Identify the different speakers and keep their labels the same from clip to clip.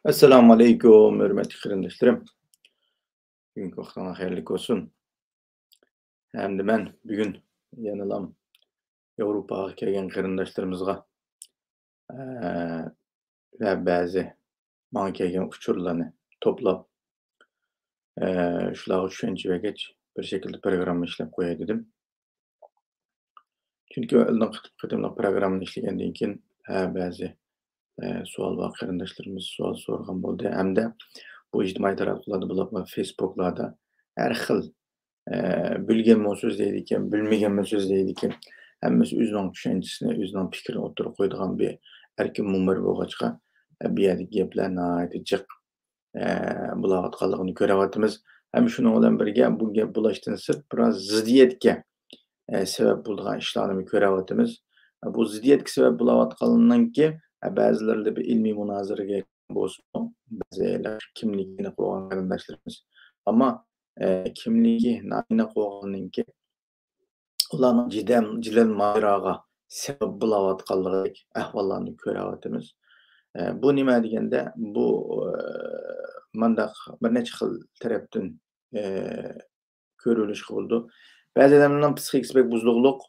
Speaker 1: Assalamu alaikum, hörmetli qarindoshlarım. Bugungi vaqtыңlar xayrli olsun. Hamda men bugun yanalam Yevropaga kelgan qarindoshlarımizga va ba'zi manga kelgan uchurlarni to'plab, shularga tushuncha bergach, bir şekilde programma ishlab qo'yay dedim. Chunki oldin qatimliq programmani ishlagandan keyin ba'zi savol va qarindoshlarimiz savol so'ragan bo'ldi. Hamda bu ijtimoiy tarmoqlarda bo'lib Facebook'larda har xil bilganman so'zlaydigan, bilmaganman so'zlaydigan, hammasi o'zining tushunchisini, o'zining fikrini o'rtaga qo'yadigan bir erkin munbir bo'lg'achqa, bu yerdagi gaplar nihoyatda jiq bo'layotganligini ko'ryapmiz. Ham shuning bilan birga bu gap bo'lishdan sirt biroz ziddiyatga sebep bo'lgan ishlarni ko'ryapmiz. Bu ziddiyatga sabab bo'layotganidan keyin ba'zilarida bir ilmiy munozaraga bo'lsin, ba'zilar kimligini qo'ygan qarindoshlarimiz. Ammo kimligi nayni qo'ygandan keyin ularning jidal mojaroga sabab bo'layotganligi ahvollarni ko'ryapmiz. Bu nima deganda, bu mandaq bir necha xil tarafdan ko'rilish bo'ldi. Ba'zi odamlarning psixikasi buzluqliq,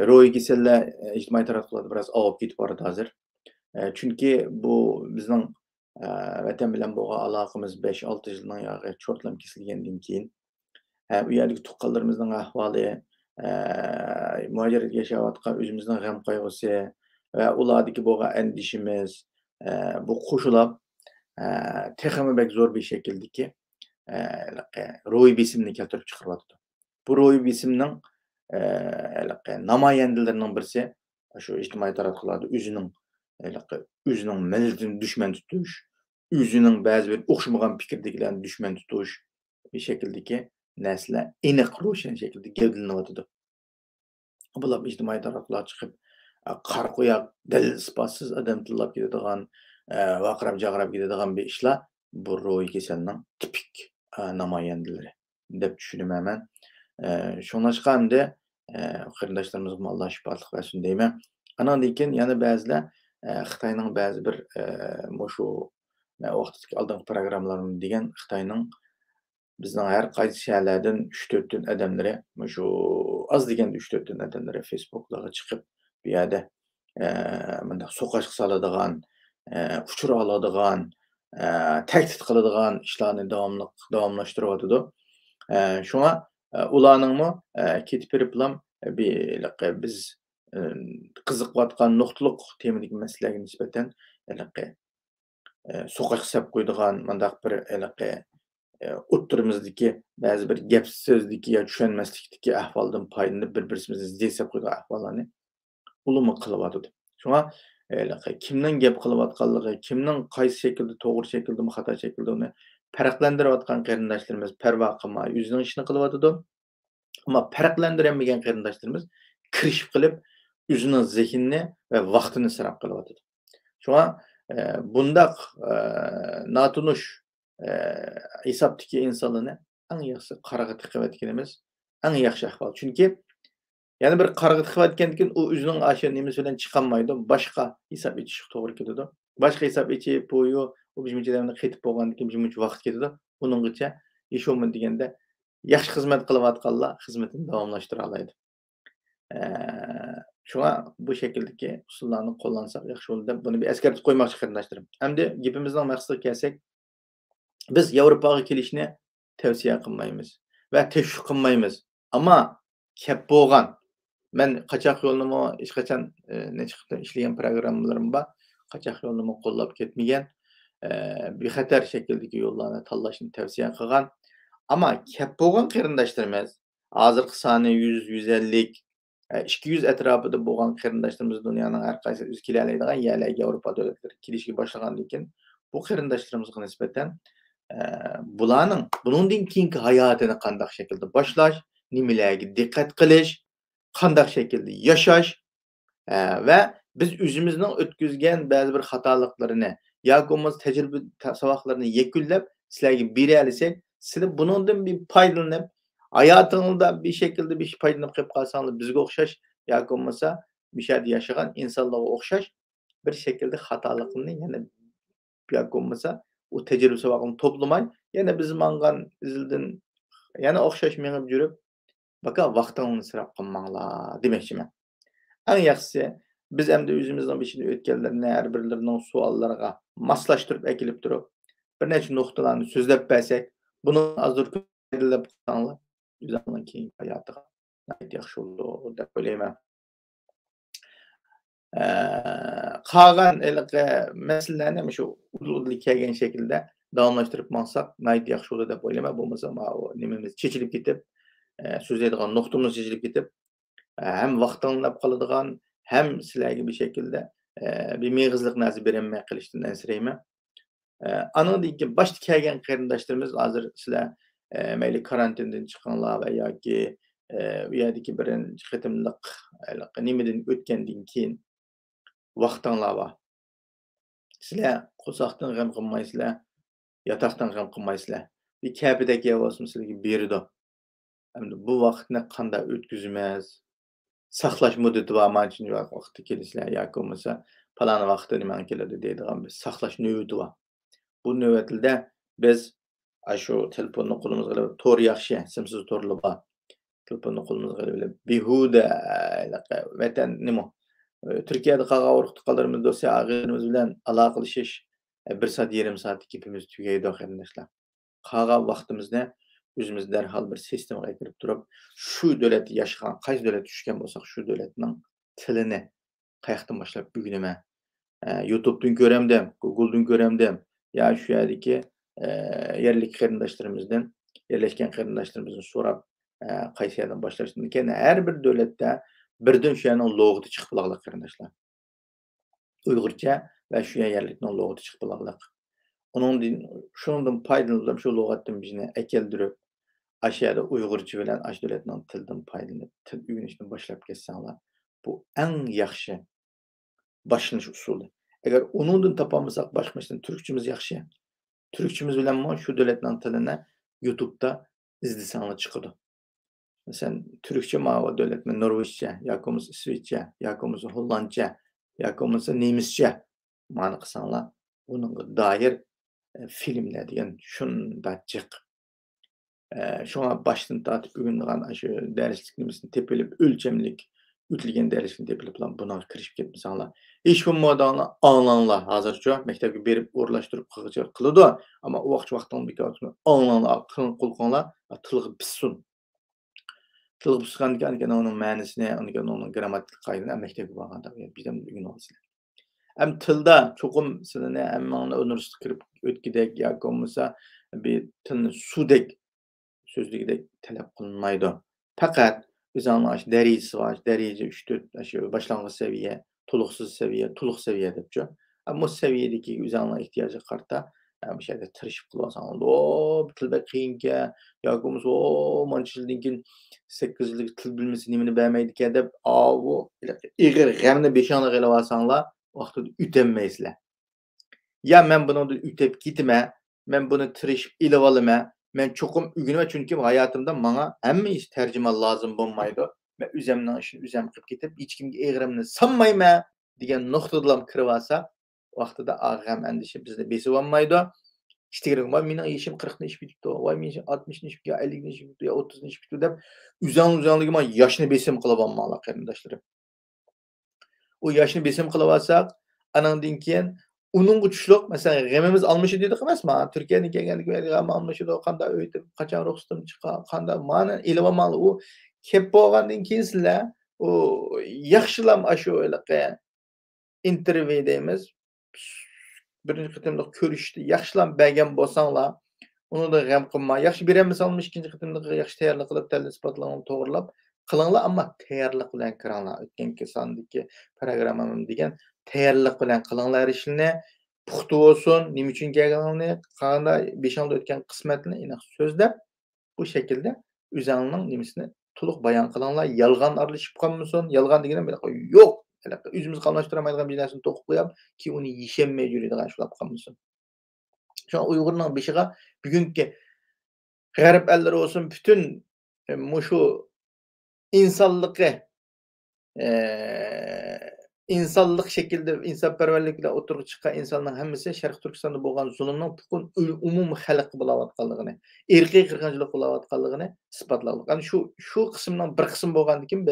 Speaker 1: ruhiy kasallar ijtimoiy tarmoqlarda biroz olib ketib boradi hozir. Chunki bu bizning vatan bilan bo'lgan aloqamiz 5-6 yildan yo'g'i cho'tlam kesilgandan keyin u yerdagi tuqqanlarimizning ahvoli, muhojirda yashayotgan o'zimizning g'am qayg'usi va ulardagi bo'lgan andishimiz bu qo'shilib texmi bek zo'r bir shakldagi ruhiy besimni keltirib chiqaryapti. Bu ruhiy besimning namoyandalarining birisi shu ijtimoiy tarmoqlarda o'zining millatini dushman tutish, o'zining ba'zi bir o'xshamagan fikrdagilarni dushman tutish bir shakldagi narsalar aniq ro'shan shaklda gavdalanyapti. Bular ijtimoiy tarmoqlarga chiqib qora qo'yaq, dalil isbotsiz odam tillab ketadigan, vaqirab jag'irab ketadigan bir ishlar bu ruhiy kasalning tipik namoyandalari deb tushunaman men. Shunlashqa hamda qarindoshlarimizni Alloh shifolik bersin deyman. Andan keyin yana ba'zilar Xitoyning ba'zi bir shu vaqtdagi oldingi programmalarni degan Xitoyning bizning har qaysi shaharlardan 3-4 dan odamlari shu az deganda 3-4 dan odamlari Facebook'larga chiqib bu yerda bunday so'qashga soladigan, uchur oladigan, tahdid qiladigan ishlarni davomlashtiryotidi. Shunga ularningmi ketib beriblam biz qiziqayotgan nuqtaliq temadagi masalalarga nisbatan so'qashga solib qo'yadigan mandaq bir o'ttirimizdagi ba'zi bir gap so'zdagi yo tushunmaslikdagi ahvoldan foydalanib bir-birimizni ziddiyat qo'ygan ahvollarni ulumi qilyotdi. Shunga kimning gap qilayotganligi, kimning qaysi shaklda to'g'ri shaklda, xato shaklda uni farqlantirayotgan qarindoshlarimiz parvo qilmay o'zining ishini qilyotdi. Ammo farqlantirolmagan qarindoshlarimiz kirishib qilib, o'zining zehnini va vaqtini isrof qilyotdi. Shunga bundaq notunish hisobdagi insonlarni eng yaxshi qaraga tiqayotganimiz eng yaxshi ahvol. Chunki yana bir qaraga tiqayotgandan keyin u o'zining asha nimasi bilan chiqolmaydi, boshqa hisob etishga to'g'ri keladi. Boshqa hisob etib qo'yu, u bizimchilarni qaytib bo'lgandan keyin bizimcha vaqt ketadi. Uninggacha yashayman deganda yaxshi xizmat qilayotganlar xizmatini davomlashtira oladi. Shunga bu shakldagi usullarni qo'llansak yaxshi bo'ladi deb buni bir eskartib qo'ymoqchi qarindoshlarim. Hamda gapimizning maqsadiga kelsak, biz Yevropaga kelishni tavsiya qilmaymiz va tashviq qilmaymiz. Ammo kep bo'lgan men qochoq yo'lini hech qachon necha qilib ishlagan programmalarim bor. Qochoq yo'lini qo'llab ketmagan, bexatar shakldagi yo'llarni tanlashni tavsiya qilgan. Ammo kep bo'lgan qarindoshlarimiz hozirgi soni 100, 150, 200 atrofida bo'lgan qarindoshlarimiz dunyoning har qaysi o'zi kela oladigan yerlarga Yevropa davlatlari kelishga boshlagandan keyin bu qarindoshlarimizga nisbatan bularning bundan keyingi hayotini qanday shaklda boshlash, nimalarga diqqat qilish, qanday shaklda yashash va biz o'zimizning o'tkazgan ba'zi bir xatoliklarni yoki bo'lmasa tajriba saboqlarini yakunlab sizlarga bera olsak, sizlar bundan bir foydalanib, hayotingizda bir shaklda bir foydalanib qolib qolsangiz, bizga o'xshash yoki bo'lmasa bu yerda yashagan insonlarga o'xshash bir shaklda xatoliklarni yana yoki bo'lmasa u tajriba sabaqini toplamay, yana biz mangan izildan yana o'xshash mengib yurib, "Baka vaqtingni isrof qilmanglar" demoqchiman. Eng yaxshisi biz endi o'zimizning beshida o'tganlarni har birlarining savollariga moslashtirib akilib turib, bir necha nuqtalarni so'zlab bersak, buni hozir ko'paytirib qilsanglar, o'zingizning keyingi hayotiga yaxshi bo'ladi deb o'ylayman. Qolgan iliqi masalalarni mana shu uzluqlik kelgan shaklda davomlashtirib maqsad yaxshi bo'ladi deb o'ylayman. Bo'lmasa nimamiz chechilib ketib, so'zlaydigan nuqtamiz chechilib ketib, hem vaqtinlab qoladigan, hem sizlarga bir şekilde bir meyg'izliq narsa berilmay qilishdan ensirayman. Anandan keyin boshda kelgan qarindoshlarimiz hozir sizlar mayli karantindan chiqqanlar va yoki u yerdagi birinchi qitimliq nimadan o'tgandan keyin vaqtinglar bor. Sizlar qo'soqdan g'am qilmaysizlar, yotoqdan g'am qilmaysizlar. Bir kapidagi yavosini sizlarga berdi. Endi bu vaqtni qanday o'tkazamiz? Saqlash muddati bor, mana shunday vaqtda kelasizlar yoki bo'lmasa falon vaqtda nima keladi deydigan bir saqlash navbati bor. Bu navbatda biz shu telefonni qo'limizga olib to'r yaxshi, simsiz to'rlar bor. Telefonni qo'limizga olib behuda vatan nima Turkiyada qolgan o'rtoqlarimiz do'st ag'inimiz bilan aloqalashish 1 soat, yarim soat gapimiz tugaydi qarindoshlar. Qolgan vaqtimizni o'zimiz darhol bir sistemaga kirib turib, shu davlatda yashagan, qaysi davlatda tushgan bo'lsak, shu davlatning tilini qayerdan boshlab o'rganaman. YouTube'dan ko'ramdim, Google'dan ko'ramdim. Ya shu yerdagi yerlik qarindoshlarimizdan, yerlashgan qarindoshlarimizdan so'rab, qaysi yerdan boshlashdan keyin har bir davlatda birdan shu yerning lug'ati chiqib qoladi qarindoshlar. Uyg'urcha va shu yerlikning lug'ati chiqib qoladi. Shundan foydalanib shu lug'atdan bizni keltirib, aşağıda Uyg'urcha bilan ash davlatning tildan foydalanib, til o'rganishni boshlab ketsanglar, bu eng yaxshi boshlanish usuli. Agar uningdan topolmasak, boshqasidan turkchamiz yaxshi. Turkchamiz bilan shu davlatning tilini YouTube'da izlasanglar chiqadi. Masalan, turkcha ma'vo davlatning norveçcha, yoki bo'lmasa isveçcha, yoki bo'lmasa hollandcha, yoki bo'lmasa nemischa ma'no qilsanglar, bunga doir filmlar degan shunda chiq. Şuna başdan tartib o'rgangan shu darslik nimasini tepilib, o'lchamlik o'tilgan darslikni tepilib bilan buna kirishib ketmasanglar, hech bo'lmaganda anglanglar hozircha maktabga berib o'rlashtirib qiladi, ammo u vaqtdan bekor anglanglar, qo'lqonlar tilga pissin. Tilga pisgandan keyin uning ma'nosini, uning grammatik qoidasini maktabga borganda bizdan o'rganib olsizlar. Hem tilda cho'qim sizlarni hammangni universitetga kirib o'tgidek yoki bo'lmasa bir tilni sudek sözlükdek talep qilinmaydi. Faqat o'zingning darajasi bor, daraja 3-4 shu boshlang'ich seviye, to'liqsiz seviye, to'liq seviye debchi. Ammo seviyedagi o'zingning ehtiyojiga qarata bu yerda tirishib qilasan. O tilda qiyinga yoki bo'lmasa mana shu yildan keyin 8 yillik til bilmasa nimani bilmaydi deb, bu ig'ir g'amni beshong'a qilib olsanglar, vaqtida o'tolmaysizlar. Ya men buni o'tib ketma, men buni tirishib ilib olaman. Men çoxum o'rganaman chunki hayotımda menga hamma ish tarjima lozim bo'lmaydi. Men o'zimning ishini o'zim qilib ketib, hech kimga eg'rimni sanmayman degan nuqtadan kirib olsa, vaqtida g'am andishi bizni besib olmaydi. İşte mening ishim 40 ni ish bitibdi, voy men 60 ni ish bitibdi, 50 ni ish bitibdi, 30 ni ish bitibdi deb o'zingizga men yoshni besim qilib olmanglar qarindoshlarim. O yoshni besim qilib olsak, anandan keyin Onun uçuşluq, mesela g'amimiz almışı dedik emasmi? Turkiyadan kelgandik, g'am almışydi, qanday o'tib, qachon ruxsatim chiqqan, qanday ma'ni ilib olmali. U kelib bo'lgandan keyin sizlar u yaxshilam shu intervyu deymiz. Birinchi qitimda ko'rishdi, yaxshilam bergan bo'lsanglar, uni da g'am qilmang. Yaxshi beramisanmi ikkinchi qitimda yaxshi tayyorlik qilib, dalil isbotlarni to'g'rilab qilinglar, ammo tayyorlik bilan kiringlar. O'tgangi sondagi programmam degan tayyorlik bilan qilinglar ishni, puxta bo'lsin, nima uchun kelganingni, qanday beshongda o'tgan qismatni aniq so'zlab, bu shaklda o'zingizning nimasini to'liq bayon qilinglar. Yolg'on aralashib qolmasin. Yolg'on degani yo'q, o'zimiz qamlashtirmaydigan bir narsani to'qib qo'yib, ki uni yeshanmay yuradigan shular qolmasin. Shu Uyg'urning beshiga bugungi g'arb ellari olsun bütün mushu insonligi insonlik şekilde insonparvarlik bilan o'tirib chiqqan insonning hammasi Sharq Turkistonda bo'lgan zulmning butun umumiy xalqqa bo'layotganligini, irqiy qirg'inchilik bo'layotganligini isbotladik. Ana shu qismning bir qismi bo'lgandan keyin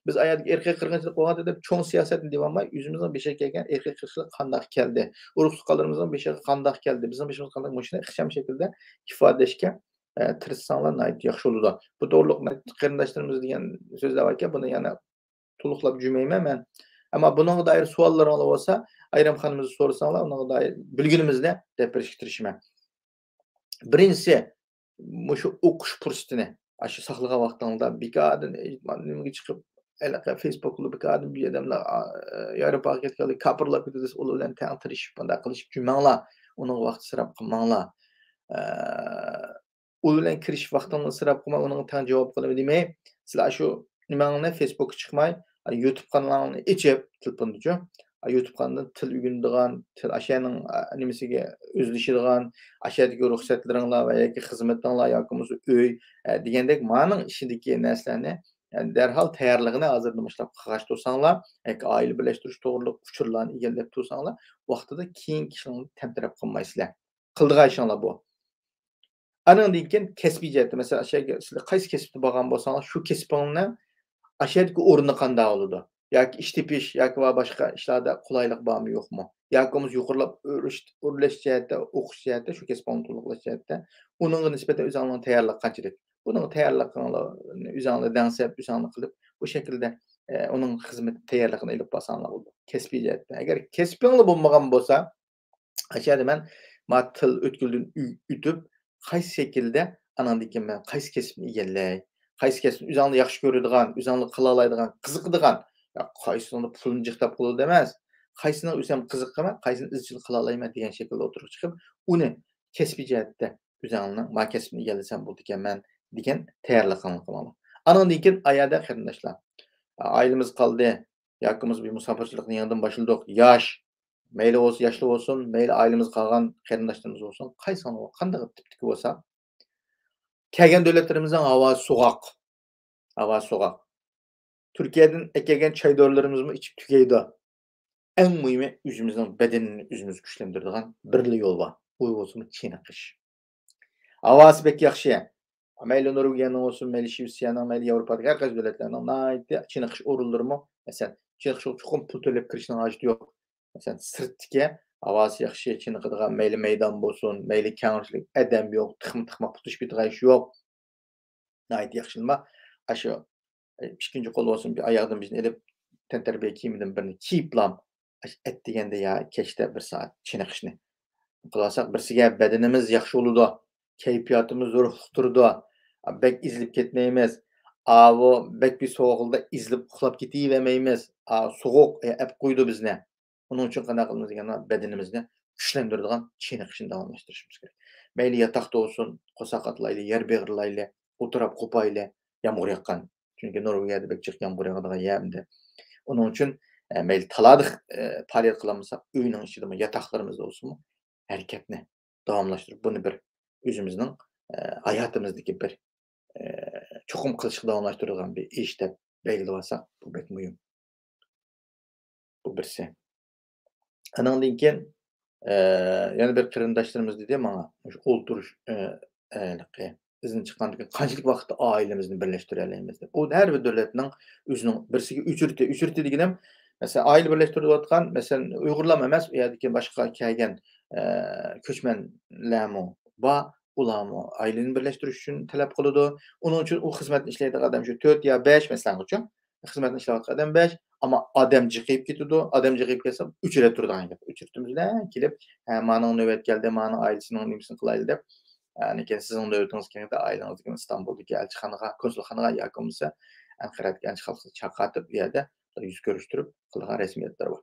Speaker 1: biz ayadagi irqiy qirg'inchilik bo'lganda deb cho'ng siyosatni deyolmay, o'zimizning beshiga kelgan irqiy qirg'inchilik qandoq keldi, urug' tuqqanlarimizning beshiga qandoq keldi, bizning beshimiz qandoq mushuni ixcham shaklda ifodalashga tirishsanglar nihoyat yaxshi bo'ladi. Bu to'g'riliq qarindoshlarimiz degan so'zlar bor ekan, buni yana to'liqlab jumlayman men. Ama bununla dair suallarınız olsa, Ayram xanımızı sorsanlar, onunla dair bilginimizle dep berishga tirishman. Birincisi, şu o'qish fursatini, shu saqlagan vaqtingizda bekadin nimaga chiqib, Facebook'da bekadin bir odamlar Yevropaga ketganlar, kapirlar ketdi, ular bilan tang tirishib, bunday qilishib yurmanglar, uning vaqti sirab qilmanglar. U bilan kirish vaqtingizni sirab qilmay, uning tang javob qilib demay, sizlar shu nimangni Facebook'a chiqmay, YouTube kanalını içip tilpindichu, YouTube kanalında til ügündiğen, til aşağının nimesiga özleşidiğen, aşağıdaki ruhsatlaringlar va yoki xizmatinglar yoki uy degandek ma'ning ishidagi narsalarni darhol tayyorligini hozirdan boshlab qilg'ash tursanglar, yoki oila birlashtirish to'g'riliq uchurlarni egallab tursanglar, vaqtida keyingi ishlarni tamtirab qilmaysizlar. Qildigan ishinglar bu. Andan keyin kasbiy jihatda, masalan, sizlar qaysi kasbda bo'lgan bo'lsangiz, shu kasbingni aşağıdaki o'rni qanday oladi? Yoki ish tepish yoki va boshqa ishlarda qulaylik bormi yo'qmi? Yoki o'z yuqorilab o'rlash jihatda, o'qish jihatda, shu kasbni to'liqlash jihatda uningga nisbatan o'zingizning tayyorlik qanchalik? Buning tayyorligini o'zingizga dansab, o'zingizga qilib, bu shaklda uning xizmat tayyorligini ilib borsanglar bo'ldi. Kasbiy jihatda. Agar kasbinglar bo'lmagan bo'lsa, aşağıda men til o'tkildan ütib, qaysi shaklda anandan keyin men qaysi kasbni egallay, qaysi kasbni o'zingni yaxshi ko'radigan, o'zingni qila oladigan, qiziqadigan, qaysini pulni jiqtab qiladi emas, qaysini o'zim qiziqaman, qaysini izchil qila olmayman degan shaklda o'tirib chiqib, uni kasbiy jihatda o'zingni ma kasbni egallasam bo'ldi ekanman degan tayyorlig'ini qilaman. Andan keyin ayada qarindoshlar, oilamiz qoldi, yoki bir musofirchilikni yangidan boshladik, yosh, mayli bo'lsa, yoshli bo'lsin, mayli oilamiz qolgan qarindoshlarimiz bo'lsin, qaysini qanday tipdiki bo'lsa, kelgan davlatlarimizning havosi so'g'oq. Havo soğuk. Türkiye'den ekelgen çay dorilarımızı içip tükeydi. En mühimi yüzümüzden bedenini yüzümüz güçlendirdiğin birli yol var. Bu olsun çiğnekiş. Havası pek yaxşı. Meyli Norvegiyanın olsun, meyli Şivsiyanın, meyli Avrupa'daki herkes devletlerinin naiti çiğnekiş orulur mu? Mesela çiğnekiş çok pul төлep kirişinin acıdı yok. Mesela sırtdaki havası yaxşı çiğnekidiğin meyli meydan olsun, meyli kengirçilik edem yok, tıkma putuş bir iş yok. Naiti yaxşılma. Aşağı ikinci kol olsun bir ayağdan bizni elip tenterbiye kiyimden birini kiyiplam et degende ya keşte bir saat çineqishni qılasak birsiga bedenimiz yaxshi oludu, keyfiyatımız ruhturdu, bek izlib ketmeymiz, avu bek bir soğukda izlib uxlab ketivermeymiz, soğuk ep qo'ydi bizni. Onun için qanday qilamiz deganda bedenimizni kuchlantiradigan çineqishni davomlashtirishimiz kerak. Mayli yotoqda olsun, qo'saqatlayli, yer beg'irlayli, o'tirib qo'payli, yağmur yaqqan. Çünkü Norvegiýada bek jiq yağmur ýagadigan ýerde. Onun üçün meyli taladyk faaliýet kılamysak, öýüniň içinde ýataqlarymyzda bolsunmy, hereketni dowamlaşdyryp bunu bir özümizniň hayatymyzdaky bir çokum kılçyk dowamlaşdyrylgan bir iş dep belgilep alsak, bu bek muhim. Bu birsi. Andan keyin ýa-da bir kıryndaşlarymyz dedi maňa, şu olturuş izin çıkandık kaçlık vakti ailemizni birleştirelim dep. O her bir devletning özüniň birsiga ücreti degenim mesela aile birleştirip atkan mesela Uygurlar emas, ýa-da başga kelgen köçmenlermi ba ulamy aileni birleştiriş üçin talap kılady. Onun üçin o hizmetni işleýän adam şu 4 ýa 5 mesela üçin hizmetni işleýän adam 5 ama adam jiqyp ketidi. Adam jiqyp kelse ücret turdan gep. Ücretimizle kelip manyň nöbet geldi, manyň ailesiniň nimesini kılaýly dep. Yani ki sizin nöbetiniz kelgende aileniz İstanbul'daki elçixanaga, konsulxanaga yoki bolmasa Ankaradagi elçixanaga çaqatyp ýerde yüz görüşdürüp kılgan resmiyetler var.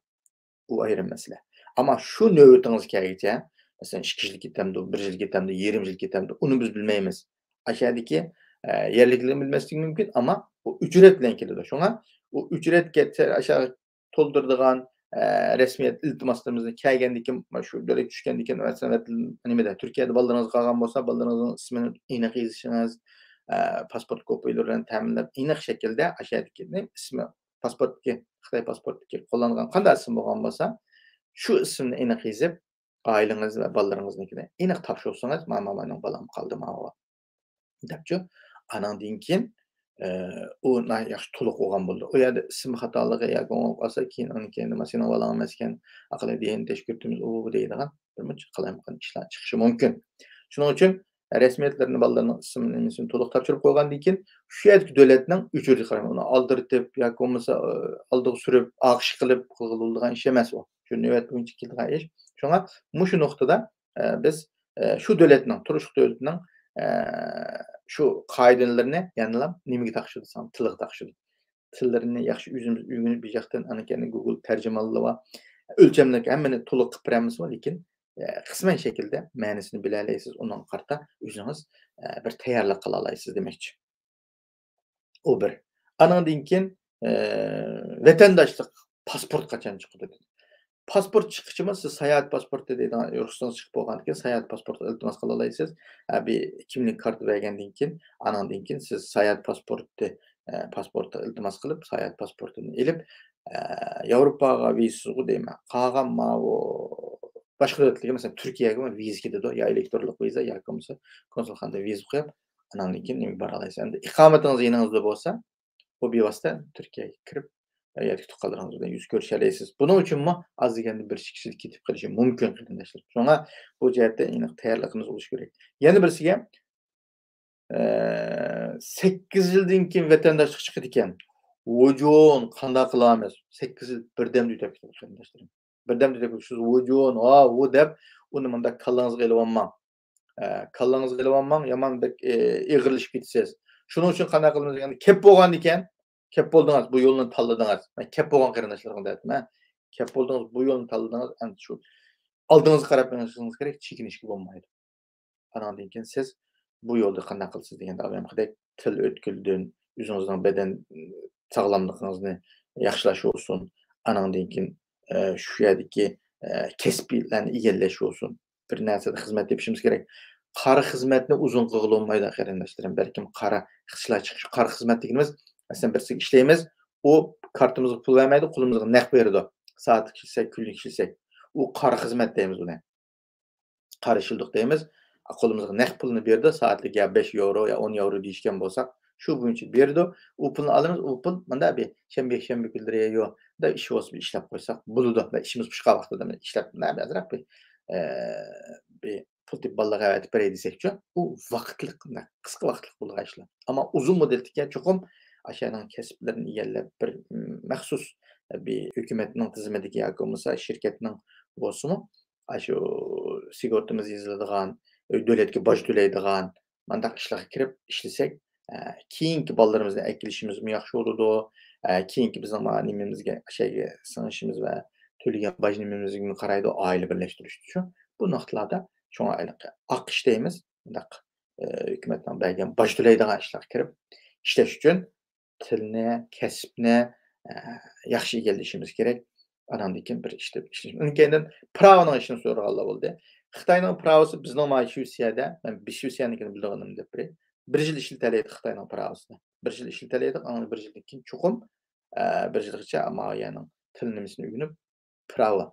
Speaker 1: Bu ayrı mesele. Ama şu nöbetiniz kelgeçe, mesela 2 ýyl ketende, 1 ýyl ketende, 20 ýyl ketende, onu biz bilmeýiz. Aşağıdaki yerliklerini bilmeslik mümkün ama o ücret bilen keledi. Şoňa o ücret getire aşağı toldurduğun resmiyet iltimaslarımızda kelgendiki şu dölet düşgendiki mesela nimede Türkiýede baldaryňyz galgan bolsa baldaryňyzyň ismini iňek ýazýşyňyz, pasport kopyalarını teminlep iňek şekilde aşağıdaki ismi pasportdagi, Xitoy pasportdagi qo'llangan qanday ism bo'lgan bo'lsa, shu ismni aniq yozib, oilangiz va bolalaringiznikini aniq topshirsangiz, "Mana mening balam qoldi, mana" debchu, anandan keyin u yaxshi to'liq olgan bo'ldi. U yerda ism xatoligi yoki bo'lmab qolsa, keyin uni keyin nima sening bolang emas ekan, aqli deyin tekshirtimiz u deydigan birmuncha qalamqon ishlar chiqishi mumkin. Shuning uchun rasmiyatlarni bolalarning ismini to'liq topshirib qo'ygandan keyin shu yerdagi davlatning uchuriga qarab uni oldirtib yoki bo'lmasa oldiga surib, aqsh qilib qiladigan ish emas u. Shu navbat bo'yicha kelgan ish. Shunga mushu nuqtada biz shu davlatning, turishli davlatning shu qoidalarini yanılam nimaga taqishadi desam, tilga taqishadi. Tillarini yaxshi o'zimiz o'rganib, bu yoqdan anaqani Google tarjimonlar va o'lchamlarga hammani to'liq qilib beramiz, lekin qisman shaklda ma'nosini bila olasiz. Undan qarta o'zingiz bir tayyorlik qila olasiz demoqchi. O bir. Anandan keyin vatandoshlik pasport qachon chiqadi? Pasport chiqishimi siz sayohat pasporti deydigan ruxsatingiz chiqib bo'lgandan keyin sayohat pasporti iltimos qila olasiz. Bir kimlik kartı bergandan keyin, anandan keyin siz sayohat pasporti iltimos qilib, sayohat pasportini ilib, Yevropaga vizasiz deyman. Qolgan bu boshqa davlatlarga, masalan, Turkiyaga viza ketadi, yo elektronlik viza yoki bo'lmasa konsulxonada viza qo'yib, anandan keyin nima bora olasiz. Endi iqomatingiz yaningizda bo'lsa, bu bevosita Turkiyaga kirib yoki tuqqanlaringiz bilan yuz ko'risha olasiz. Buning uchunmi oz deganda bir kishi ketib qolishi mumkin qarindoshlar. Shunga bu jihatda aniq tayyorligimiz bo'lishi kerak. Yana birisiga 8 yildan keyin vatandoshlik chiqadi ekan. Vojon qanday qilamiz? 8 yil birdam o'tib ketadi qarindoshlarim. Birdam o'tib siz vojon, u deb uni bunda kallangizga ilib olmang. Kallangizga ilib olmang, yomon ig'irlashib ketasiz. Shuning uchun qanday qilamiz deganda, kep bo'lgan ekan, kep bo'ldingiz, bu yo'lni tanladingiz. Men kep bo'lgan qarindoshlarga aytdim, kep bo'ldingiz, bu yo'lni tanladingiz, endi shu oldingizga qarab yurashingiz kerak, chekinishga bo'lmaydi. Anandan keyin siz bu yo'lda qanday qilasiz deganda, avvalgidek til o'tkildan, o'zingizning badan sog'lomligingizni yaxshilash olsun. Anandan keyin shu yerdagi kasblarni egallash olsun. Bir narsada xizmat tepishimiz kerak. Qara xizmatni uzun qilg'ili olmaydi qarindoshlarim. Balkim qara ishlar chiqish, qara xizmat deganimiz, masalan, birsiga ishlaymiz, u kartamizga pul vermaydi, qo'limizga naqd beradi. Soatlik ishlasak, kunlik ishlasak, u qara xizmat deymiz buni. Qara ishildik deymiz. Qo'limizga naqd pulni berdi, soatlik ya 5 euro ya 10 euro deyishgan bo'lsak, shu bo'yicha berdi. U pulni olamiz, u pul mana bir shanba kunlari yo da ish bo'lsa ishlab qo'ysak bo'ladi. Va ishimiz boshqa vaqtida ishlab, azroq bir pul deb bolalarga aytib beray desakchi, u vaqtlik, qisqa vaqtlik bo'lgan ishlar. Ammo uzun muddatga cho'qim ashaning kasblarini egallab bir maxsus bir hukumatning tizimidagi yoki bo'lmasa shirkatning bo'lsin, shu sigortamiz yoziladigan, davlatga boj to'laydigan mandaq ishlarga kirib ishlasak, keyingi bolalarimizni akilishimiz yaxshi bo'ladi. Keyingi bizning nimamizga, shayga singishimiz va to'lagan boj nimamizga qaraydi, oila birlashtirish uchun. Bu nuqtalarda shunga AQSh deymiz, bundaq hukumatdan bergan boj to'laydigan ishlarga kirib ishlash uchun tilni, kasbni yaxshi egallashimiz kerak. Anandan keyin bir ishlab ishlash. Undan keyin pravoning ishini so'raganlar bo'ldi. Xitoyning pravosi bizning Shvetsiyada, men Shvetsiyanikini bilganimni deb beray. 1 yil ishlatiladi Xitoyning pravosida. 1 yil ishlatiladi, ana 1 yildan keyin cho'qim 1 yilgacha amayaning til nimasini o'rganib, pravo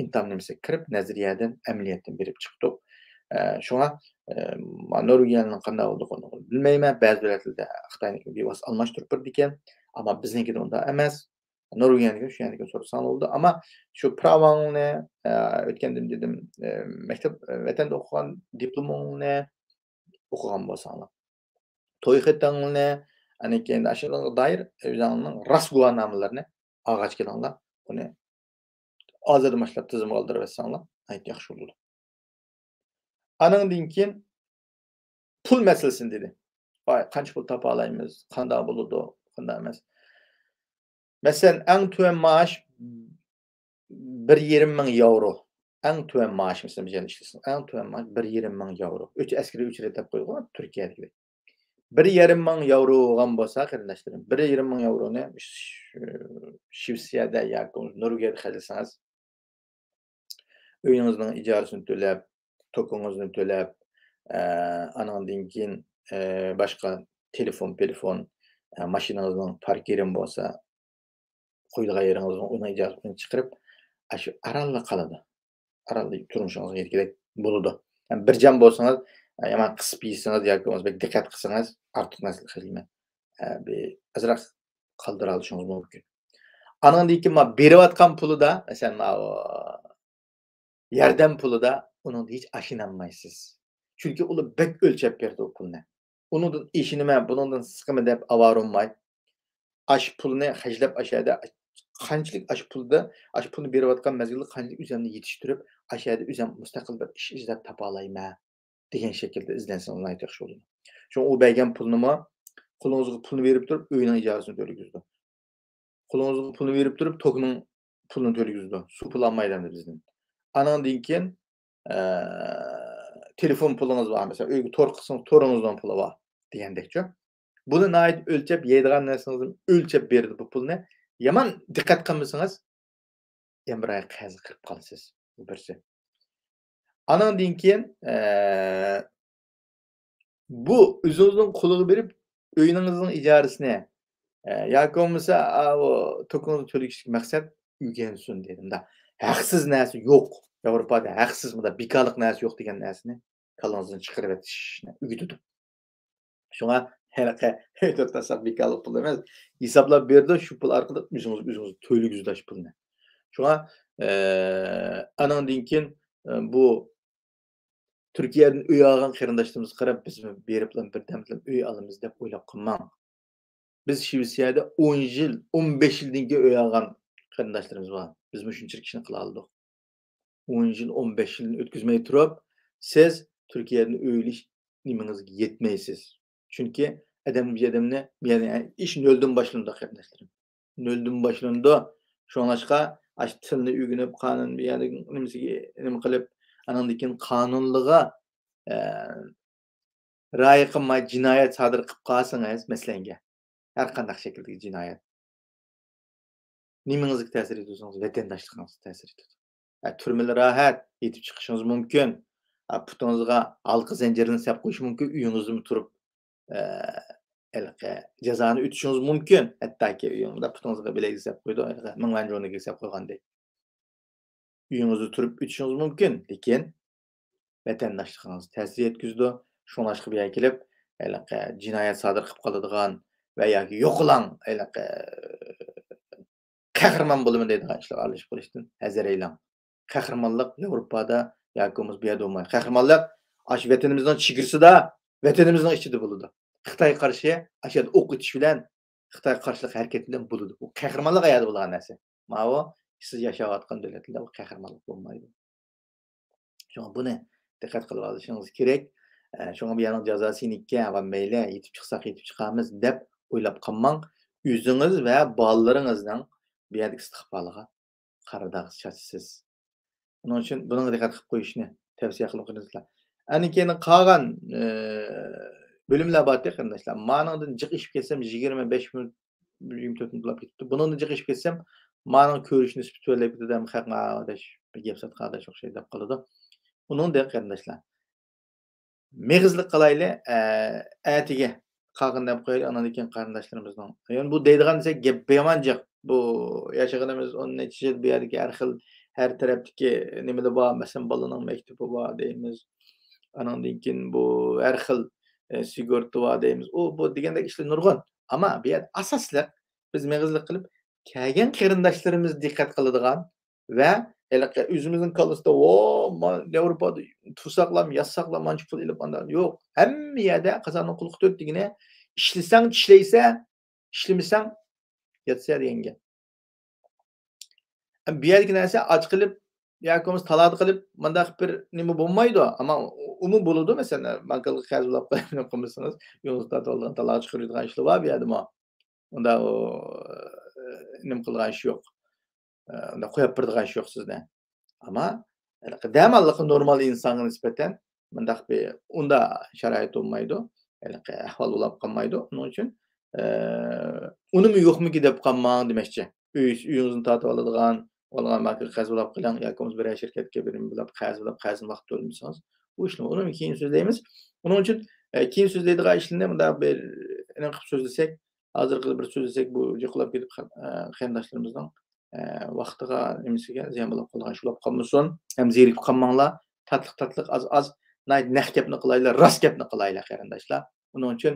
Speaker 1: imtihon nimasiga kirib, nazariyadan, amaliyotdan berib chiqdik. Shunga Norvegiyaning qanday bo'lganini bilmayman. Ba'zi davlatlarda Xitoyniki bevosita almashtirib turdi ekan, ammo biznikida unda emas. Norvegiyaniki shu yerga so'rasam bo'ldi, ammo shu pravoni o'tgandim dedim, maktab vatanda o'qigan diplomingni o'qigan bo'lsanglar, to'y xatingni, ana keyin ashulaga doir o'zingning rost guvohnomalarini olg'ach kelinglar, buni hozirdan boshlab tizimga oldirib olsanglar, yaxshi bo'ladi. Anandan keyin pul masalasini dedi. Qancha pul topa olamiz, qanday bo'ladi, qanday emas. Masalan, eng tuvan maash 1,5 ming euro. Eng tuvan maash masalan bizda ishlasin. Eng tuvan maash 1,5 ming euro. Askariy ücret deb qo'ygan Turkiyadagi. 1,5 ming euro olgan bo'lsa, qarindoshlarim, 1,5 ming euroni Shvetsiyada yoki Norvegiyada xarjlasangiz, uyingizning ijorasini to'lab, to'kingizni to'lab, anandan keyin boshqa telefon, mashinangizning parkiring bo'lsa, qo'yilgan yeringizni ona ijozatini chiqarib, shu aralla qoladi. Aralla turmushingizga erkidek bo'ladi. Yani bir jam bo'lsangiz, yaman qisib yeysangiz yoki bo'lmasa diqqat qilsangiz, ortiq narsa qilmang. Bir azroq qoldira olishingiz mumkin. Anandan keyin berayotgan pulida, masalan, yordam pulida undan hech achinolmaysiz. Chunki ular bek o'lchab berdi u pulni. Uningdan ishinimi, buningdan siqimi deb avaronmay, ash pulni hajlab ashada qanchalik ash pulni berayotgan mezgilda qanchalik o'zimni yetishtirib, ashada o'zim mustaqil bir ish izlab topa olayman degan shaklda izlansangiz yaxshi bo'ladi. Chunki u bergan pulnimi qo'lingizga pulni berib turib, uyning ijozasini to'laygizdi. Qo'lingizga pulni berib turib, tokning pulini to'laygizdi. Suv pul olmaydi bizdan. Anandan keyin telefon pulingiz var mesela, uyga tor qilsangiz toringizdan puli bor degandekchi. Buni nayt o'lchab yeydigan narsangizni o'lchab berdi bu pulni. Yaman diqqat qilmasangiz, emray qazi qilib qolasiz. Bu birsi. Anandan keyin bu o'zingizning qo'liga berib, uyingizning ijarasini yoki bo'lmasa o to'kingizni to'lashga maqsad uygansin dedimda. Haqsiz narsa yo'q. Yevropada haqsiz bunda bekarlik narsa yo'q degan narsani kalingizdan chiqarib etishni o'rgatdi. Shunga halaqa aytib bekarlik pul emas, hisoblab berdi, shu pul orqali o'zingiz to'laygizdash pulni. Shunga anandan keyin bu Turkiyadan uy olgan qarindoshlarimiz qarab biz berib birdam uy olamiz deb o'ylab qolmang. Biz Shvetsiyada 10 yil, 15 yildan keyin uy olgan qarindoshlarimiz bor. Biz shunchalik ishni qila oldik. 10 yil, 15 yilni o'tkazmay turib, siz Turkiyadan uylish nimangizga yetmaysiz. Chunki odamni yani ish noldan boshlandi qarindoshlar. Noldan boshlandi. Shunlashqa ash tilni o'rganib, qonun yani nimasiga nima qilib, anandan keyin qonunliga rioya qilmay jinoyat sodir qilib qolsangiz, masalanga har qanday shakldagi jinoyat nimangizga ta'sir etsangiz, vatandoshligingizga ta'sir etadi. Turmalar rahat yetib chiqishingiz mumkin. Putingizga halqa zanjirini sap qo'yish mumkin, uyingizda turib jazoni o'tishingiz mumkin. Hattoki uyingizda putingizga bilak sap qo'ydi, minglan jo'niga sap qo'ygandek. Uyingizda turib o'tishingiz mumkin, lekin vatandoshligingizga ta'sir yetkazdi. Shunlashqa bu yerga kelib, jinoyat sodir qilib qoladigan va yoki yo'qlang, qahramon bo'laman deydigan ishlar olish bo'lishdan hazar aylang. Qahramonlik Yevropada yoki bu yerda bo'lmaydi. Qahramonlik ash vatanimizning chegarasida, vatanimizning ichida bo'ladi. Xitoy qarshi ashad o'q etish bilan Xitoy qarshilik harakati bilan bo'ladi. Bu qahramonlik ayadi bo'lgan narsa. Mana siz yashayotgan davlatlarda bu qahramonlik bo'lmaydi. Shunga buni diqqat qilib olishingiz kerak. Shunga bu yerning jazosiniki va mayli yetib chiqsak yetib chiqamiz deb o'ylab qolmang. O'zingiz va bolalaringizning bu yerda istiqboliga qaradag'is chachsiz. Onun uchun buni diqqat qilib qo'yishni tavsiya qilib. Ana keyin qolgan bölümler bor qarindoshlar. Ma'nodan jiq ishib ketsam 25 minut 24 minut bo'lib ketdi. Bundan jiq ishib ketsam, ma'no ko'rish nisbati to'lab ketadi, haqmadash bir gap sotqadash o'xshaydi deb qoladi. Uning da qarindoshlar. Meg'izlik qilayli, atiga qolgan deb qo'yaylik, andan keyin qarindoshlarimizning. Yani bu deydigan desa gap yomon jiq. Bu yashaganimiz 10 necha yil bu yerdagi har xil her taraftaki nimalar bor, masalan bolaning maktabi bor deymiz. Andan keyin bu har xil sigorta bor deymiz. U bu degandek ishlar nurg'un. Ammo bu yerda asosli biz meg'izlik qilib kelgan qarindoshlarimiz diqqat qiladigan va o'zimizning kallasida Yevropada tursaqlam, yassaqlam, manchi pul ilib andan yo'q. Hamma yerda qozonning qulqi to'rt degina ishlasang, ishlaysa, ishlamasang yatsa degan. Bu yerga narsa och qilib yoki bo'lmasa talad qilib mundaq bir nima bo'lmaydi, ammo umi bo'ladi. Masalan, bankaga qarz olib qo'ysangiz, yo'lda talad chiqaradigan ishlar bor bu yerda. Unda nima qilgan ish yo'q. Unda qo'yib birdigan ish yo'q sizda. Ammo damalliq normal insonga nisbatan mundaq bir unda sharoit bo'lmaydi. Ahvol bo'lib qolmaydi. Uning uchun unimi yo'qmi deb qolmang demoqchi. Uyingizni tortib oladigan olgan marka qarz olib qiling yoki bir shirkatga birim bo'lib qarzini vaqt to'lamasangiz, bu ishni uni keyin so'zlaymiz. Uning uchun keyin so'zlaydigan ishlarni bunda bir aniq qilib so'zlasak, Hazırkı bir söz desek bu yıkılıp gidip qarindaşlarımızdan vaqtiga, nimasiga ziyon bo'lib qolgan shulab qolmasin. Ham zerikib qolmanglar. Tatliq az naq gapni qilaylar, rost gapni qilaylar qarindoshlar. Buning uchun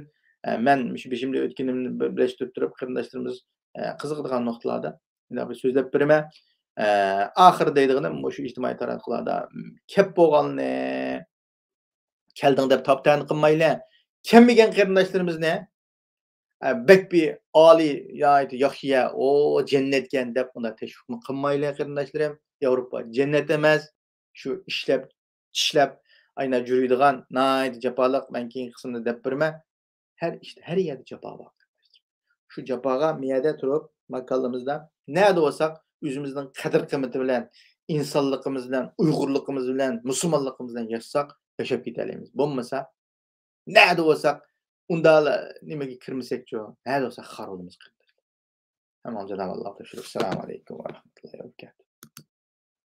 Speaker 1: men shu beshimda o'tganimni birlashtirib turib qarindoshlarimiz qiziqadigan nuqtalarda bir so'zlab beraman. Oxiri deydiganim shu ijtimoiy tarmoqlarda kep bo'lganni kelding deb toptan qilmaylar. Kelmagan qarindoshlarimizni bek bir Ali ya yaxshi ya, o cennetken deb buna teşvik qilmaylar qarindoshlarim. Yevropa cennet emas. Shu ishlab ayna yuradigan nihoyat jafoliq men keyin qismini deb berman. Her yerde jafo bor. Shu jafoga miyada turib, makallamizda nerede olsak o'zimizning qadr qimmati bilan, insonligimiz bilan, uyg'urligimiz bilan, musulmonligimiz bilan yashab ketalaymiz. Bo'lmasa nerede olsak undala nimaga kirmasak-chu, nerede olsak xor bo'lamiz. Tamam, Cenab-ı Allah teşekkür. Selamun aleyküm.